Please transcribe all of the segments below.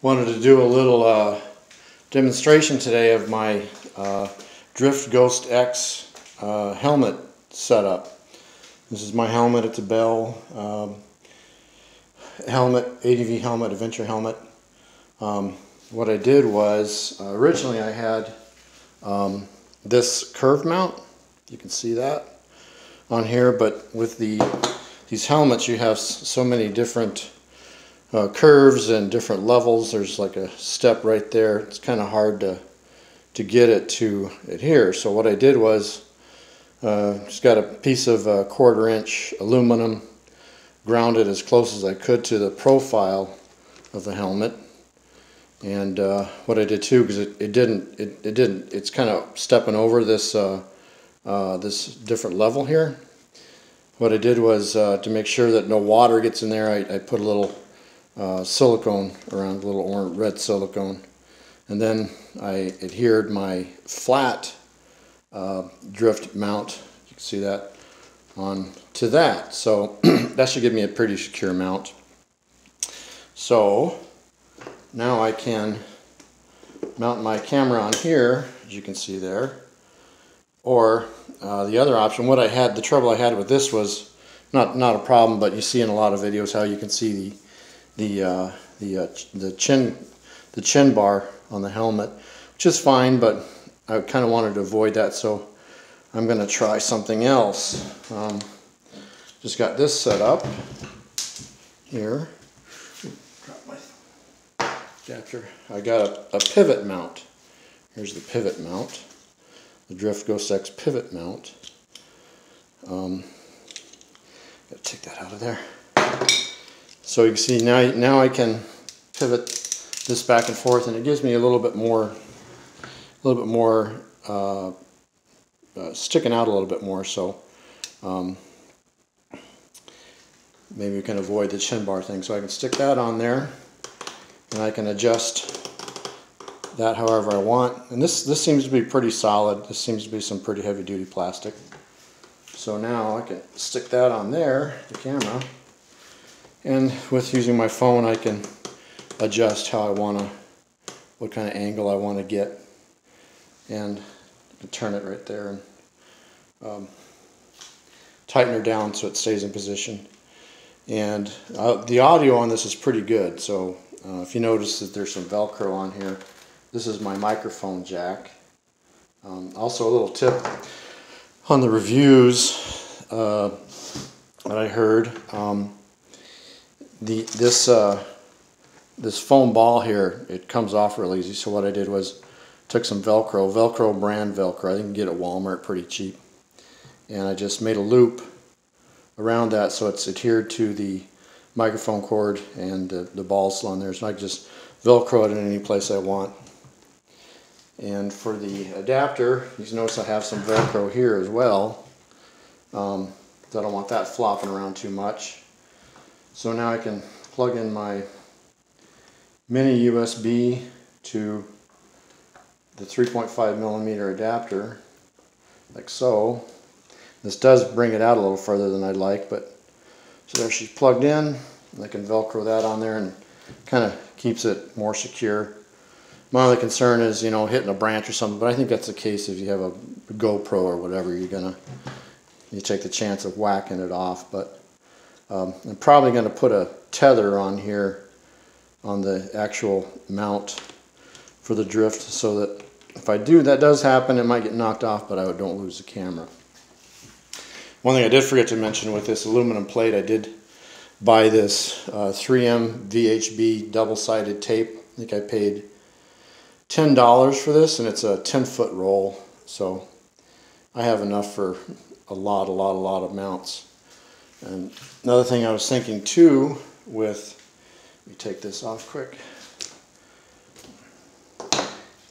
Wanted to do a little demonstration today of my Drift Ghost X helmet setup. This is my helmet. It's a Bell helmet, ADV helmet, adventure helmet. What I did was originally I had this curved mount. You can see that on here, but with these helmets you have so many different curves and different levels. There's like a step right there. It's kind of hard to get it to adhere. So what I did was just got a piece of 1/4 inch aluminum, grounded as close as I could to the profile of the helmet. And what I did too, because it's kind of stepping over this this different level here. What I did was to make sure that no water gets in there, I put a little silicone around, a little orange red silicone, and then I adhered my flat drift mount, you can see that, on to that. So that should give me a pretty secure mount. So now I can mount my camera on here, as you can see there, or the other option. The trouble I had with this was not a problem, but you see in a lot of videos how you can see the chin bar on the helmet, which is fine, but I kind of wanted to avoid that, so I'm going to try something else. Just got this set up here. Drop my adapter. I got a pivot mount. Here's the pivot mount, the Drift Ghost X pivot mount. Gotta take that out of there. So you can see now I can pivot this back and forth, and it gives me a little bit more sticking out a little bit more. So maybe we can avoid the chin bar thing. So I can stick that on there, and I can adjust that however I want. And this seems to be pretty solid. This seems to be some pretty heavy duty plastic. So now I can stick that on there, the camera. And with using my phone, I can adjust how I want to, what kind of angle I want to get, and I can turn it right there and tighten her down so it stays in position. And the audio on this is pretty good. So if you notice that there's some Velcro on here, this is my microphone jack. Also a little tip on the reviews that I heard. This foam ball here, it comes off real easy. So what I did was took some Velcro brand Velcro. I think you can get it at Walmart pretty cheap, and I just made a loop around that so it's adhered to the microphone cord and the ball's on there. So I can just Velcro it in any place I want. And for the adapter, you notice I have some Velcro here as well. I don't want that flopping around too much. So now I can plug in my mini USB to the 3.5mm adapter, like so. This does bring it out a little further than I'd like, but so there she's plugged in, and I can Velcro that on there, and kind of keeps it more secure. My only concern is, you know, hitting a branch or something, but I think that's the case if you have a GoPro or whatever. You take the chance of whacking it off. But I'm probably going to put a tether on here on the actual mount for the drift, so that if I do, that does happen, it might get knocked off, but I don't lose the camera. One thing I did forget to mention with this aluminum plate, I did buy this 3M VHB double-sided tape. I think I paid $10 for this, and it's a 10-foot roll, so I have enough for a lot of mounts. And another thing I was thinking too with, let me take this off quick.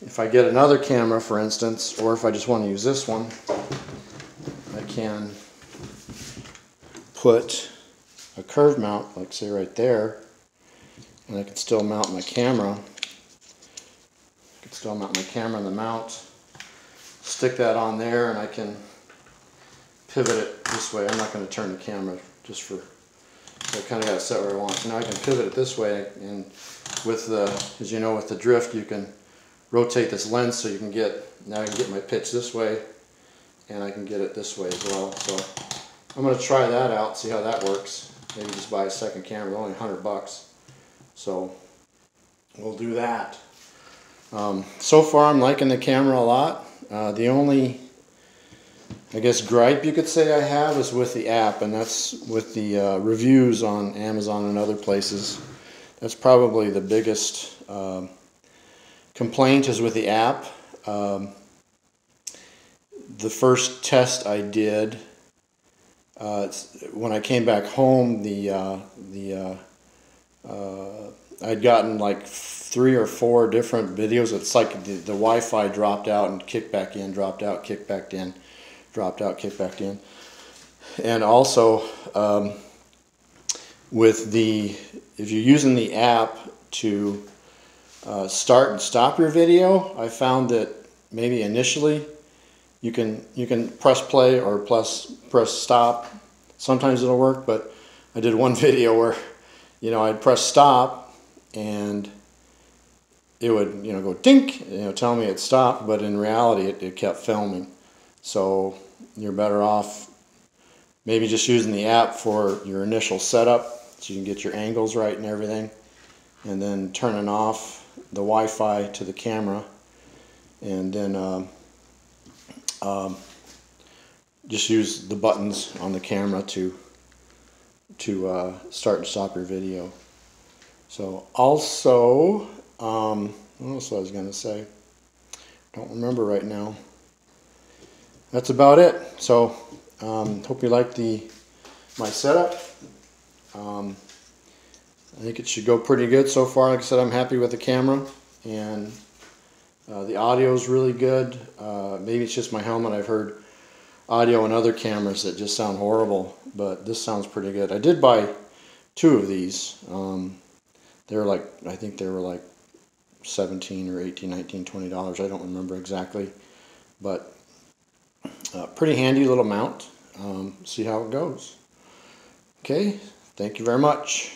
If I get another camera, for instance, or if I just want to use this one, I can put a curved mount, like say right there, and I can still mount my camera. I can still mount my camera on the mount, stick that on there, and I can pivot it this way. I'm not going to turn the camera just for, so I kind of got it set where I want. So now I can pivot it this way, and with the, as you know, with the drift, you can rotate this lens so you can get, now I can get my pitch this way, and I can get it this way as well. So I'm going to try that out, see how that works. Maybe just buy a second camera, only $100. So we'll do that. So far I'm liking the camera a lot. The only, I guess, gripe you could say I have is with the app, and that's with the reviews on Amazon and other places. That's probably the biggest complaint is with the app. The first test I did, when I came back home, I'd gotten like 3 or 4 different videos. It's like the Wi-Fi dropped out and kicked back in, dropped out, kicked back in, dropped out, kicked back in. And also, with if you're using the app to start and stop your video, I found that maybe initially you can press play or press stop. Sometimes it'll work, but I did one video where, you know, I'd press stop and it would, you know, go dink, you know, tell me it stopped, but in reality it kept filming. So you're better off maybe just using the app for your initial setup so you can get your angles right and everything, and then turning off the Wi-Fi to the camera, and then just use the buttons on the camera to start and stop your video. So also, what else I was going to say? Don't remember right now. That's about it. So hope you like my setup. I think it should go pretty good so far. Like I said, I'm happy with the camera, and the audio is really good. Maybe it's just my helmet. I've heard audio in other cameras that just sound horrible, but this sounds pretty good. I did buy 2 of these. They were like, I think they were like $17 or $18, $19, $20. I don't remember exactly, but pretty handy little mount. See how it goes. Okay, thank you very much.